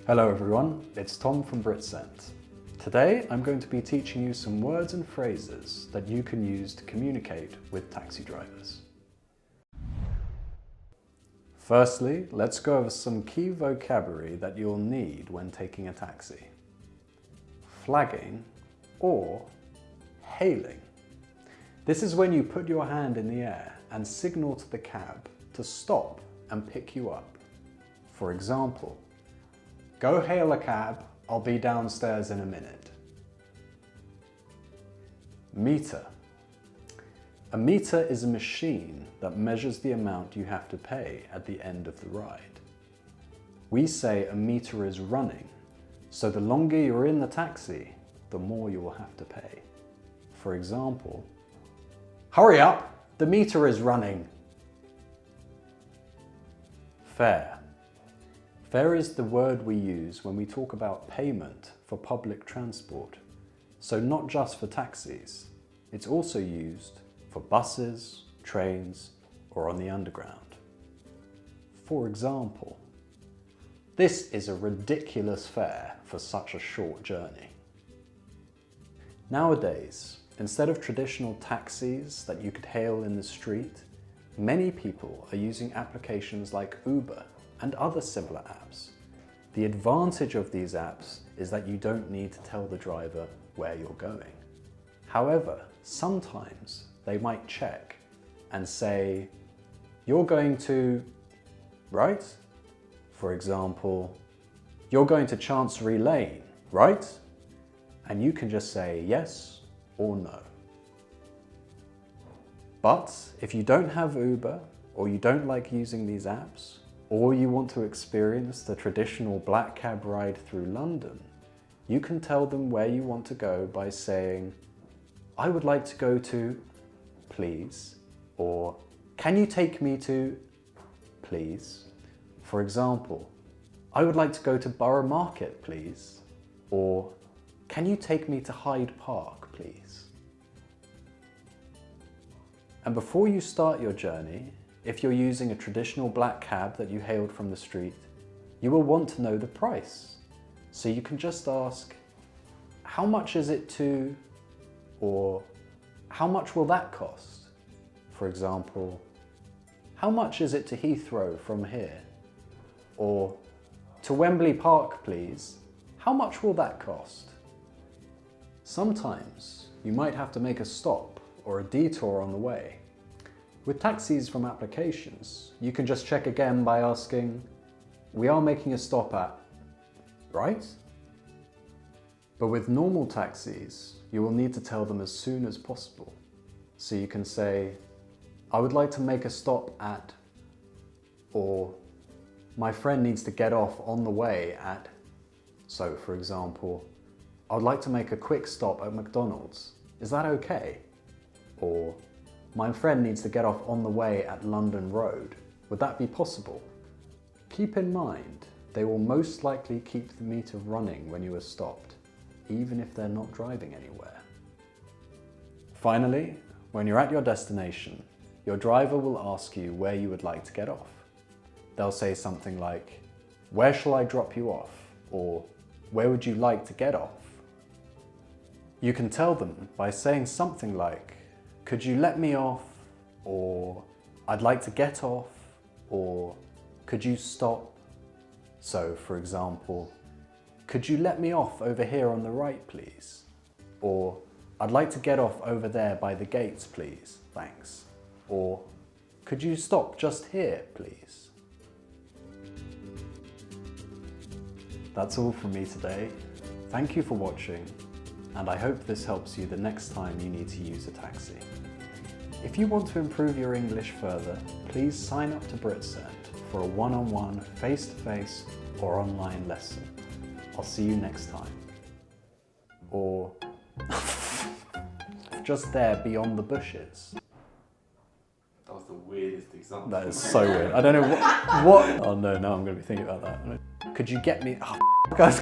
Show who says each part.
Speaker 1: Hello everyone, it's Tom from BritScent. Today I'm going to be teaching you some words and phrases that you can use to communicate with taxi drivers. Firstly, let's go over some key vocabulary that you'll need when taking a taxi. Flagging or hailing. This is when you put your hand in the air and signal to the cab to stop and pick you up. For example, "Go hail a cab, I'll be downstairs in a minute." Meter. A meter is a machine that measures the amount you have to pay at the end of the ride. We say a meter is running, so the longer you're in the taxi, the more you will have to pay. For example, "Hurry up, the meter is running." Fare. Fare is the word we use when we talk about payment for public transport. So not just for taxis, it's also used for buses, trains, or on the underground. For example, "This is a ridiculous fare for such a short journey." Nowadays, instead of traditional taxis that you could hail in the street, many people are using applications like Uber and other similar apps. The advantage of these apps is that you don't need to tell the driver where you're going. However, sometimes they might check and say, "You're going to," right? For example, "You're going to Chancery Lane, right?" And you can just say yes or no. But if you don't have Uber, or you don't like using these apps, or you want to experience the traditional black cab ride through London, you can tell them where you want to go by saying, "I would like to go to, please," or "Can you take me to, please?" For example, "I would like to go to Borough Market, please," or "Can you take me to Hyde Park, please?" And before you start your journey, if you're using a traditional black cab that you hailed from the street, you will want to know the price. So you can just ask, "How much is it to," or "How much will that cost?" For example, "How much is it to Heathrow from here?" Or "To Wembley Park, please. How much will that cost?" Sometimes you might have to make a stop or a detour on the way. With taxis from applications, you can just check again by asking, "We are making a stop at," right? But with normal taxis, you will need to tell them as soon as possible. So you can say, "I would like to make a stop at," or "My friend needs to get off on the way at." So for example, "I would like to make a quick stop at McDonald's. Is that okay?" Or, "My friend needs to get off on the way at London Road. Would that be possible?" Keep in mind, they will most likely keep the meter running when you are stopped, even if they're not driving anywhere. Finally, when you're at your destination, your driver will ask you where you would like to get off. They'll say something like, "Where shall I drop you off?" or "Where would you like to get off?" You can tell them by saying something like, "Could you let me off?" or "I'd like to get off," or "Could you stop?" So for example, "Could you let me off over here on the right, please?" Or "I'd like to get off over there by the gates, please, thanks." Or "Could you stop just here, please?" That's all from me today. Thank you for watching, and I hope this helps you the next time you need to use a taxi. If you want to improve your English further, please sign up to BritScent for a one-on-one, face-to-face or online lesson. I'll see you next time. Or just there beyond the bushes.
Speaker 2: That was the weirdest example.
Speaker 1: That is so weird. I don't know what. Oh no, now I'm going to be thinking about that. Could you get me? Oh, guys.